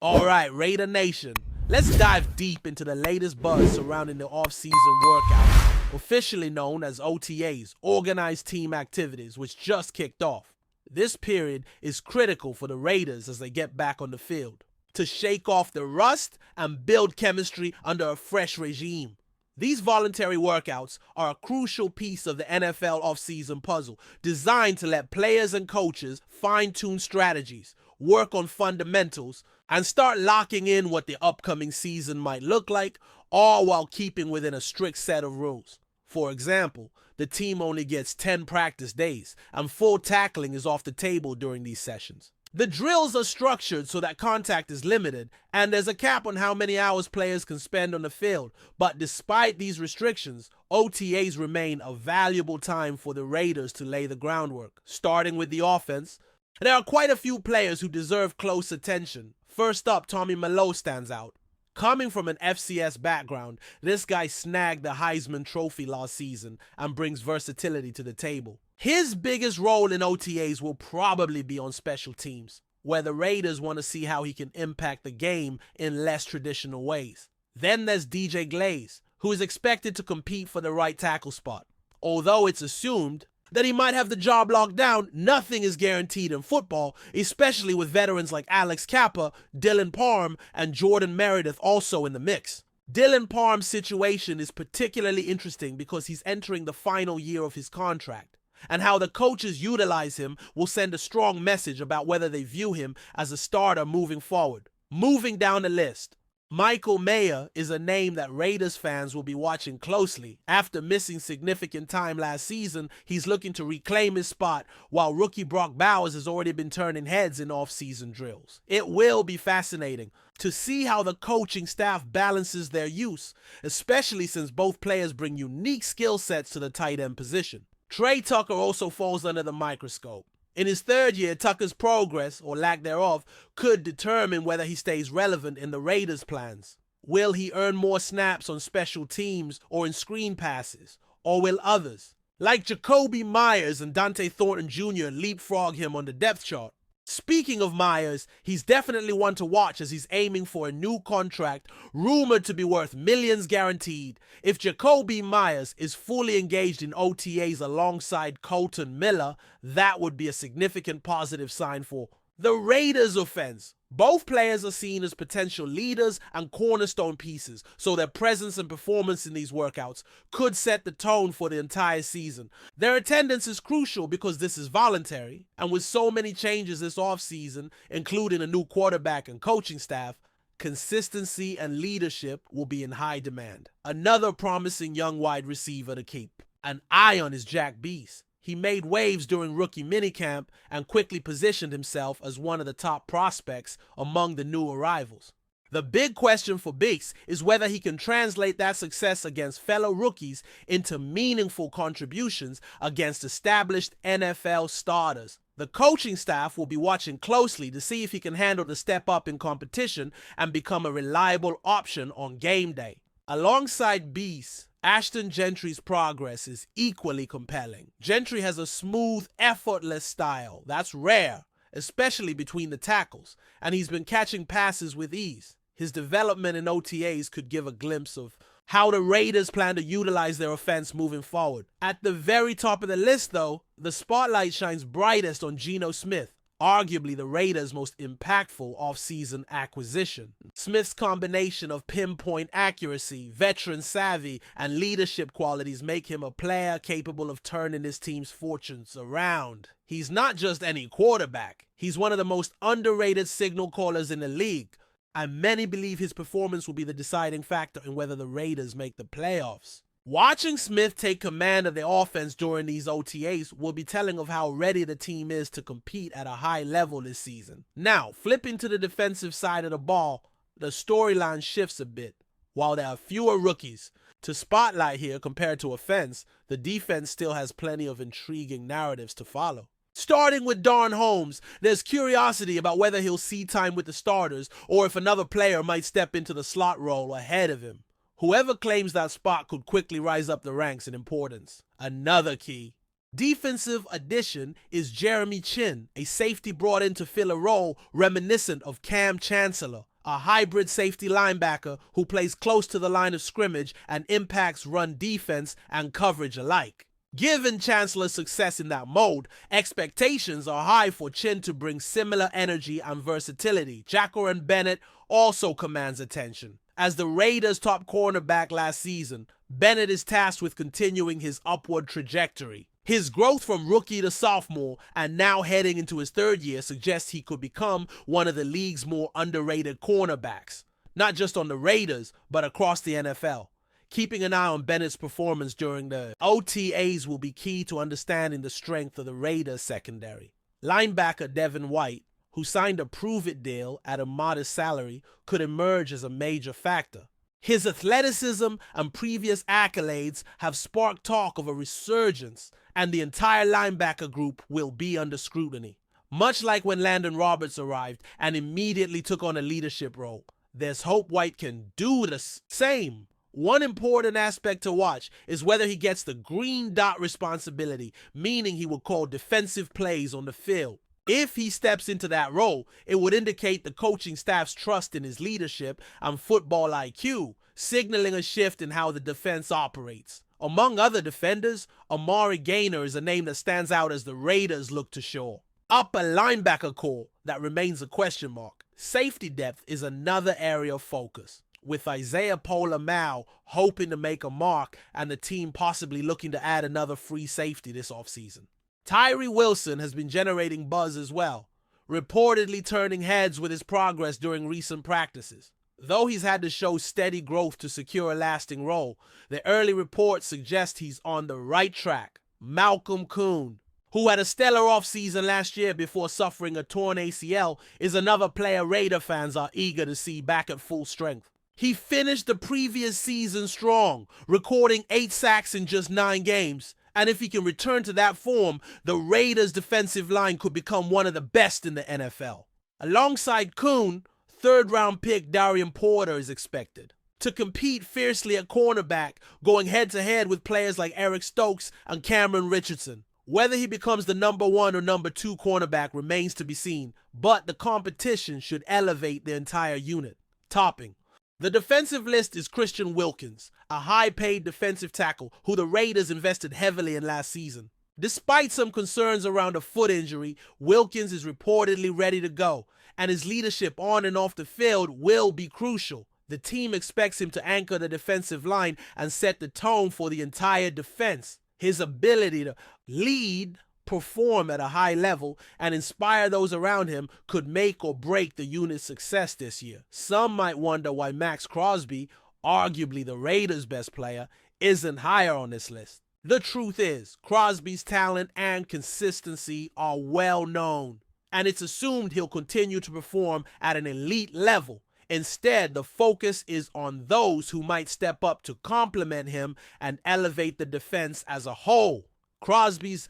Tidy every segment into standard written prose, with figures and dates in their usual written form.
Alright, Raider Nation, let's dive deep into the latest buzz surrounding the off-season workouts, officially known as OTAs, Organized Team Activities, which just kicked off. This period is critical for the Raiders as they get back on the field, to shake off the rust and build chemistry under a fresh regime. These voluntary workouts are a crucial piece of the NFL off-season puzzle, designed to let players and coaches fine-tune strategies, work on fundamentals, and start locking in what the upcoming season might look like, all while keeping within a strict set of rules. For example, the team only gets 10 practice days, and full tackling is off the table during these sessions. The drills are structured so that contact is limited, and there's a cap on how many hours players can spend on the field. But despite these restrictions, OTAs remain a valuable time for the Raiders to lay the groundwork. Starting with the offense, there are quite a few players who deserve close attention. First up, Tommy Mello stands out. Coming from an FCS background, this guy snagged the Heisman Trophy last season and brings versatility to the table. His biggest role in OTAs will probably be on special teams, where the Raiders want to see how he can impact the game in less traditional ways. Then there's DJ Glaze, who is expected to compete for the right tackle spot. Although it's assumed that he might have the job locked down, nothing is guaranteed in football, especially with veterans like Alex Kappa, Dylan Parham, and Jordan Meredith also in the mix. Dylan Parham's situation is particularly interesting because he's entering the final year of his contract, and how the coaches utilize him will send a strong message about whether they view him as a starter moving forward. Moving down the list, Michael Mayer is a name that Raiders fans will be watching closely. After missing significant time last season, he's looking to reclaim his spot, while rookie Brock Bowers has already been turning heads in off-season drills. It will be fascinating to see how the coaching staff balances their use, especially since both players bring unique skill sets to the tight end position. Trey Tucker also falls under the microscope. In his third year, Tucker's progress, or lack thereof, could determine whether he stays relevant in the Raiders' plans. Will he earn more snaps on special teams or in screen passes? Or will others, like Jacoby Myers and Dante Thornton Jr., leapfrog him on the depth chart? Speaking of Myers, he's definitely one to watch as he's aiming for a new contract, rumored to be worth millions guaranteed. If Jacoby Myers is fully engaged in OTAs alongside Colton Miller, that would be a significant positive sign for the Raiders' offense. Both players are seen as potential leaders and cornerstone pieces, so their presence and performance in these workouts could set the tone for the entire season. Their attendance is crucial because this is voluntary, and with so many changes this offseason, including a new quarterback and coaching staff, consistency and leadership will be in high demand. Another promising young wide receiver to keep an eye on is Jack Beast. He made waves during rookie minicamp and quickly positioned himself as one of the top prospects among the new arrivals. The big question for Beast is whether he can translate that success against fellow rookies into meaningful contributions against established NFL starters. The coaching staff will be watching closely to see if he can handle the step up in competition and become a reliable option on game day. Alongside Beast, Ashton Gentry's progress is equally compelling. Gentry has a smooth, effortless style that's rare, especially between the tackles, and he's been catching passes with ease. His development in OTAs could give a glimpse of how the Raiders plan to utilize their offense moving forward. At the very top of the list, though, the spotlight shines brightest on Geno Smith, arguably the Raiders' most impactful offseason acquisition. Smith's combination of pinpoint accuracy, veteran savvy, and leadership qualities make him a player capable of turning his team's fortunes around. He's not just any quarterback, he's one of the most underrated signal callers in the league, and many believe his performance will be the deciding factor in whether the Raiders make the playoffs. Watching Smith take command of the offense during these OTAs will be telling of how ready the team is to compete at a high level this season. Now, flipping to the defensive side of the ball, the storyline shifts a bit. While there are fewer rookies to spotlight here compared to offense, the defense still has plenty of intriguing narratives to follow. Starting with Darn Holmes, there's curiosity about whether he'll see time with the starters or if another player might step into the slot role ahead of him. Whoever claims that spot could quickly rise up the ranks in importance. Another key defensive addition is Jeremy Chin, a safety brought in to fill a role reminiscent of Cam Chancellor. a hybrid safety linebacker who plays close to the line of scrimmage and impacts run defense and coverage alike. Given Chancellor's success in that mode, expectations are high for Chin to bring similar energy and versatility. Jacqueline Bennett also commands attention. As the Raiders' top cornerback last season, Bennett is tasked with continuing his upward trajectory. His growth from rookie to sophomore and now heading into his third year suggests he could become one of the league's more underrated cornerbacks, not just on the Raiders, but across the NFL. Keeping an eye on Bennett's performance during the OTAs will be key to understanding the strength of the Raiders' secondary. Linebacker Devin White, who signed a prove-it deal at a modest salary, could emerge as a major factor. His athleticism and previous accolades have sparked talk of a resurgence, and the entire linebacker group will be under scrutiny. Much like when Landon Roberts arrived and immediately took on a leadership role, there's hope White can do the same. One important aspect to watch is whether he gets the green dot responsibility, meaning he will call defensive plays on the field. If he steps into that role, it would indicate the coaching staff's trust in his leadership and football IQ, signaling a shift in how the defense operates. Among other defenders, Amari Gaynor is a name that stands out as the Raiders look to shore. Upper linebacker core that remains a question mark. Safety depth is another area of focus, with Isaiah Pola-Mao hoping to make a mark and the team possibly looking to add another free safety this offseason. Tyree Wilson has been generating buzz as well, reportedly turning heads with his progress during recent practices. Though he's had to show steady growth to secure a lasting role, the early reports suggest he's on the right track. Malcolm Kuhn, who had a stellar offseason last year before suffering a torn ACL, is another player Raider fans are eager to see back at full strength. He finished the previous season strong, recording 8 sacks in just 9 games. And if he can return to that form, the Raiders' defensive line could become one of the best in the NFL. Alongside Kuhn, third-round pick Darian Porter is expected to compete fiercely at cornerback, going head-to-head with players like Eric Stokes and Cameron Richardson. Whether he becomes the number 1 or number 2 cornerback remains to be seen, but the competition should elevate the entire unit. Topping the defensive list is Christian Wilkins, a high-paid defensive tackle who the Raiders invested heavily in last season. Despite some concerns around a foot injury, Wilkins is reportedly ready to go, and his leadership on and off the field will be crucial. The team expects him to anchor the defensive line and set the tone for the entire defense. His ability to lead, perform at a high level, and inspire those around him could make or break the unit's success this year. Some might wonder why Max Crosby, arguably the Raiders' best player, isn't higher on this list. The truth is, Crosby's talent and consistency are well known, and it's assumed he'll continue to perform at an elite level. Instead, the focus is on those who might step up to complement him and elevate the defense as a whole. Crosby's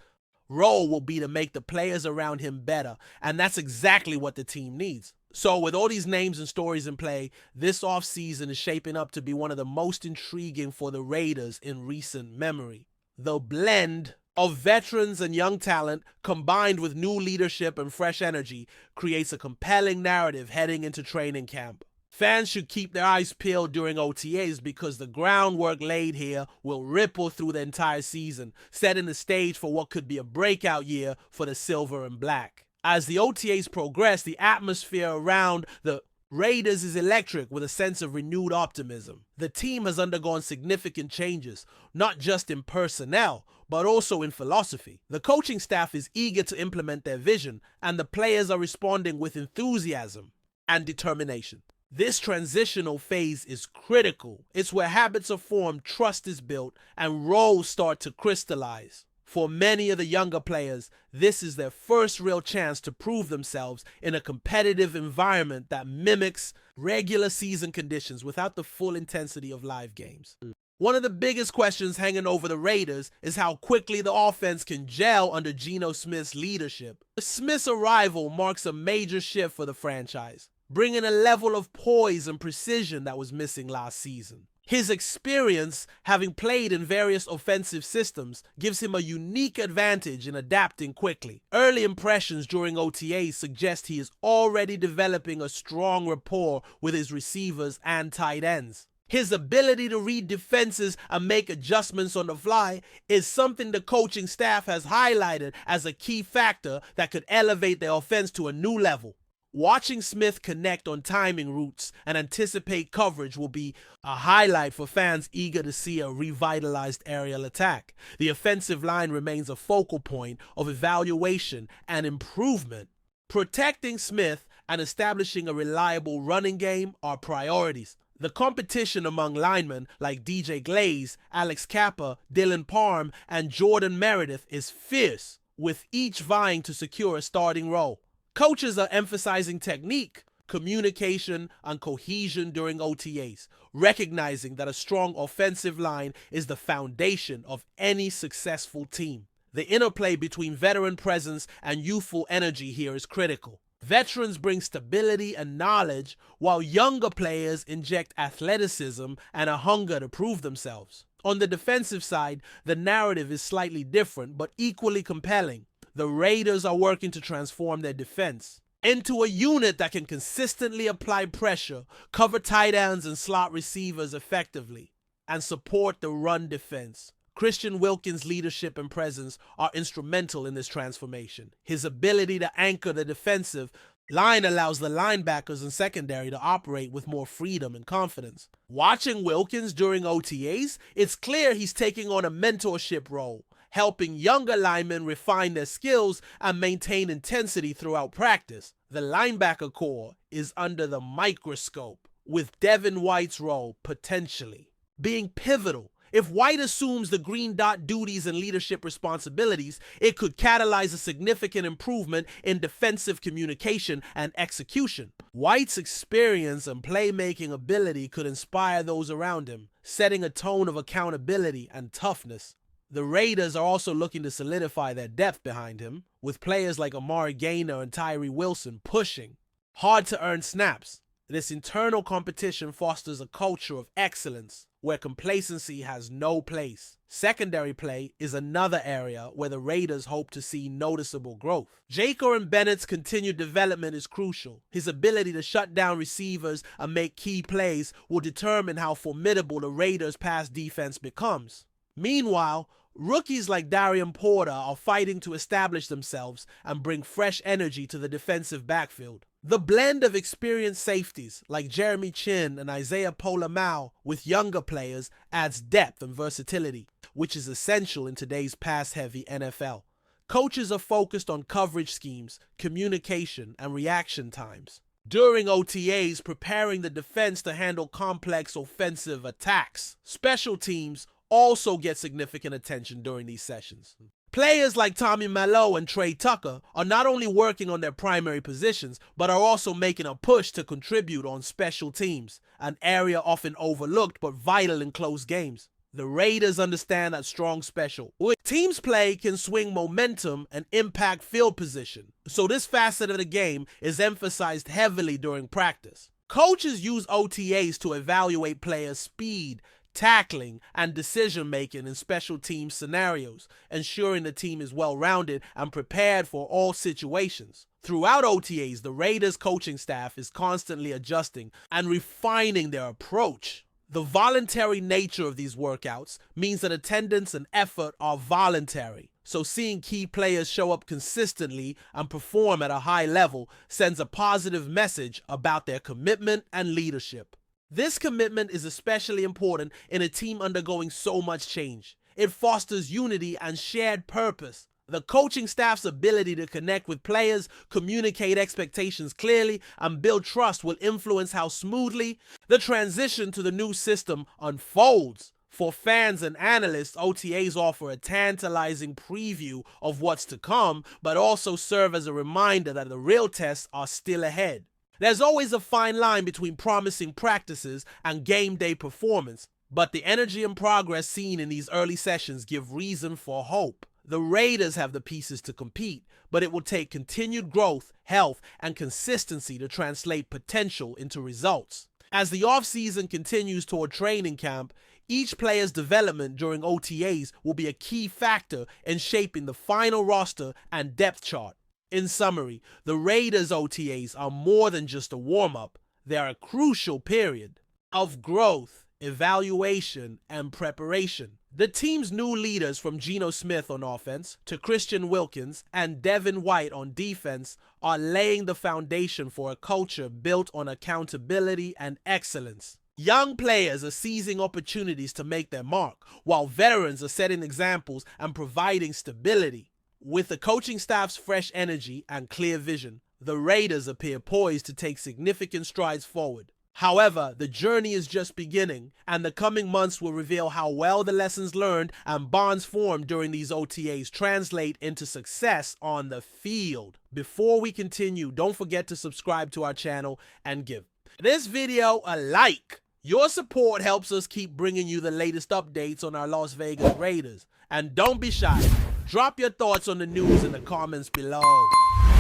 role will be to make the players around him better, and that's exactly what the team needs. So with all these names and stories in play, this offseason is shaping up to be one of the most intriguing for the Raiders in recent memory. The blend of veterans and young talent combined with new leadership and fresh energy creates a compelling narrative heading into training camp. Fans should keep their eyes peeled during OTAs because the groundwork laid here will ripple through the entire season, setting the stage for what could be a breakout year for the silver and black. As the OTAs progress, the atmosphere around the Raiders is electric with a sense of renewed optimism. The team has undergone significant changes, not just in personnel, but also in philosophy. The coaching staff is eager to implement their vision, and the players are responding with enthusiasm and determination. This transitional phase is critical. It's where habits are formed, trust is built, and roles start to crystallize. For many of the younger players, this is their first real chance to prove themselves in a competitive environment that mimics regular season conditions without the full intensity of live games. One of the biggest questions hanging over the Raiders is how quickly the offense can gel under Geno Smith's leadership. Smith's arrival marks a major shift for the franchise, bringing a level of poise and precision that was missing last season. His experience, having played in various offensive systems, gives him a unique advantage in adapting quickly. Early impressions during OTAs suggest he is already developing a strong rapport with his receivers and tight ends. His ability to read defenses and make adjustments on the fly is something the coaching staff has highlighted as a key factor that could elevate their offense to a new level. Watching Smith connect on timing routes and anticipate coverage will be a highlight for fans eager to see a revitalized aerial attack. The offensive line remains a focal point of evaluation and improvement. Protecting Smith and establishing a reliable running game are priorities. The competition among linemen like DJ Glaze, Alex Kappa, Dylan Parham, and Jordan Meredith is fierce, with each vying to secure a starting role. Coaches are emphasizing technique, communication, and cohesion during OTAs, recognizing that a strong offensive line is the foundation of any successful team. The interplay between veteran presence and youthful energy here is critical. Veterans bring stability and knowledge, while younger players inject athleticism and a hunger to prove themselves. On the defensive side, the narrative is slightly different but equally compelling. The Raiders are working to transform their defense into a unit that can consistently apply pressure, cover tight ends and slot receivers effectively, and support the run defense. Christian Wilkins' leadership and presence are instrumental in this transformation. His ability to anchor the defensive line allows the linebackers and secondary to operate with more freedom and confidence. Watching Wilkins during OTAs, it's clear he's taking on a mentorship role, helping younger linemen refine their skills and maintain intensity throughout practice. The linebacker core is under the microscope, with Devin White's role potentially being pivotal. If White assumes the green dot duties and leadership responsibilities, it could catalyze a significant improvement in defensive communication and execution. White's experience and playmaking ability could inspire those around him, setting a tone of accountability and toughness. The Raiders are also looking to solidify their depth behind him, with players like Amari Gaynor and Tyree Wilson pushing hard to earn snaps. This internal competition fosters a culture of excellence where complacency has no place. Secondary play is another area where the Raiders hope to see noticeable growth. Jacob Bennett's continued development is crucial. His ability to shut down receivers and make key plays will determine how formidable the Raiders' pass defense becomes. Meanwhile, rookies like Darian Porter are fighting to establish themselves and bring fresh energy to the defensive backfield. The blend of experienced safeties like Jeremy Chin and Isaiah Polamau with younger players adds depth and versatility, which is essential in today's pass-heavy NFL. Coaches are focused on coverage schemes, communication, and reaction times. During OTAs, preparing the defense to handle complex offensive attacks. Special teams also get significant attention during these sessions. Players like Tommy Mallow and Trey Tucker are not only working on their primary positions, but are also making a push to contribute on special teams, an area often overlooked but vital in close games. The Raiders understand that strong special teams play can swing momentum and impact field position, so this facet of the game is emphasized heavily during practice. Coaches use OTAs to evaluate players' speed, tackling, and decision-making in special team scenarios, ensuring the team is well-rounded and prepared for all situations. Throughout OTAs, the Raiders coaching staff is constantly adjusting and refining their approach. The voluntary nature of these workouts means that attendance and effort are voluntary, so seeing key players show up consistently and perform at a high level sends a positive message about their commitment and leadership. This commitment is especially important in a team undergoing so much change. It fosters unity and shared purpose. The coaching staff's ability to connect with players, communicate expectations clearly, and build trust will influence how smoothly the transition to the new system unfolds. For fans and analysts, OTAs offer a tantalizing preview of what's to come, but also serve as a reminder that the real tests are still ahead. There's always a fine line between promising practices and game day performance, but the energy and progress seen in these early sessions give reason for hope. The Raiders have the pieces to compete, but it will take continued growth, health, and consistency to translate potential into results. As the offseason continues toward training camp, each player's development during OTAs will be a key factor in shaping the final roster and depth chart. In summary, the Raiders' OTAs are more than just a warm-up. They are a crucial period of growth, evaluation, and preparation. The team's new leaders, from Geno Smith on offense to Christian Wilkins and Devin White on defense, are laying the foundation for a culture built on accountability and excellence. Young players are seizing opportunities to make their mark, while veterans are setting examples and providing stability. With the coaching staff's fresh energy and clear vision, the Raiders appear poised to take significant strides forward. However, the journey is just beginning, and the coming months will reveal how well the lessons learned and bonds formed during these OTAs translate into success on the field. Before we continue, don't forget to subscribe to our channel and give this video a like. Your support helps us keep bringing you the latest updates on our Las Vegas Raiders. And don't be shy. Drop your thoughts on the news in the comments below.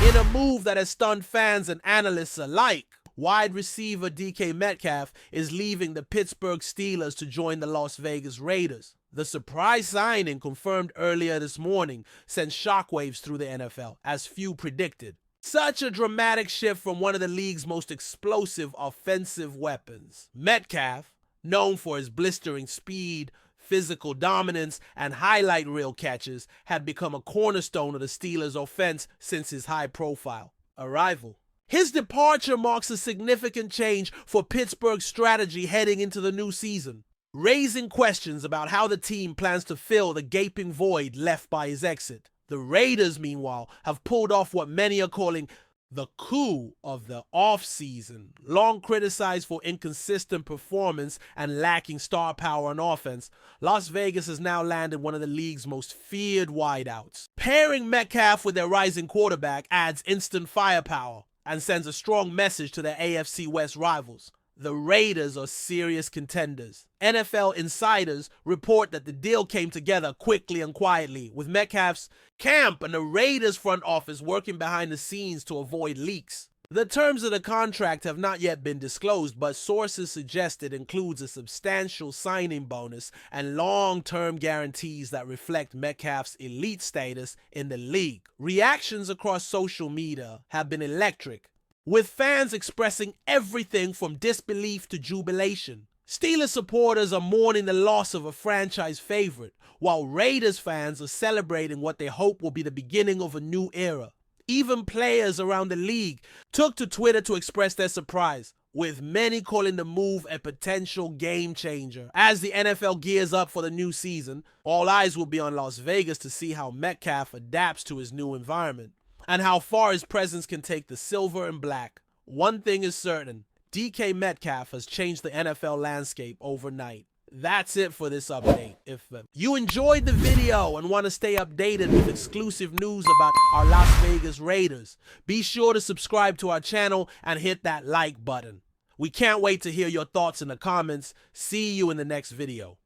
In a move that has stunned fans and analysts alike, wide receiver DK Metcalf is leaving the Pittsburgh Steelers to join the Las Vegas Raiders. The surprise signing, confirmed earlier this morning, sent shockwaves through the NFL, as few predicted. Such a dramatic shift from one of the league's most explosive offensive weapons. Metcalf, known for his blistering speed, physical dominance, and highlight reel catches, had become a cornerstone of the Steelers' offense since his high-profile arrival. His departure marks a significant change for Pittsburgh's strategy heading into the new season, raising questions about how the team plans to fill the gaping void left by his exit. The Raiders, meanwhile, have pulled off what many are calling the coup of the offseason. Long criticized for inconsistent performance and lacking star power on offense, Las Vegas has now landed one of the league's most feared wideouts. Pairing Metcalf with their rising quarterback adds instant firepower and sends a strong message to their AFC West rivals. The Raiders are serious contenders. NFL insiders report that the deal came together quickly and quietly, with Metcalf's camp and the Raiders front office working behind the scenes to avoid leaks. The terms of the contract have not yet been disclosed, but sources suggest it includes a substantial signing bonus and long-term guarantees that reflect Metcalf's elite status in the league. Reactions across social media have been electric, with fans expressing everything from disbelief to jubilation. Steelers supporters are mourning the loss of a franchise favorite, while Raiders fans are celebrating what they hope will be the beginning of a new era. Even players around the league took to Twitter to express their surprise, with many calling the move a potential game changer. As the NFL gears up for the new season, all eyes will be on Las Vegas to see how Metcalf adapts to his new environment and how far his presence can take the silver and black. One thing is certain, DK Metcalf has changed the NFL landscape overnight. That's it for this update. If you enjoyed the video and want to stay updated with exclusive news about our Las Vegas Raiders, be sure to subscribe to our channel and hit that like button. We can't wait to hear your thoughts in the comments. See you in the next video.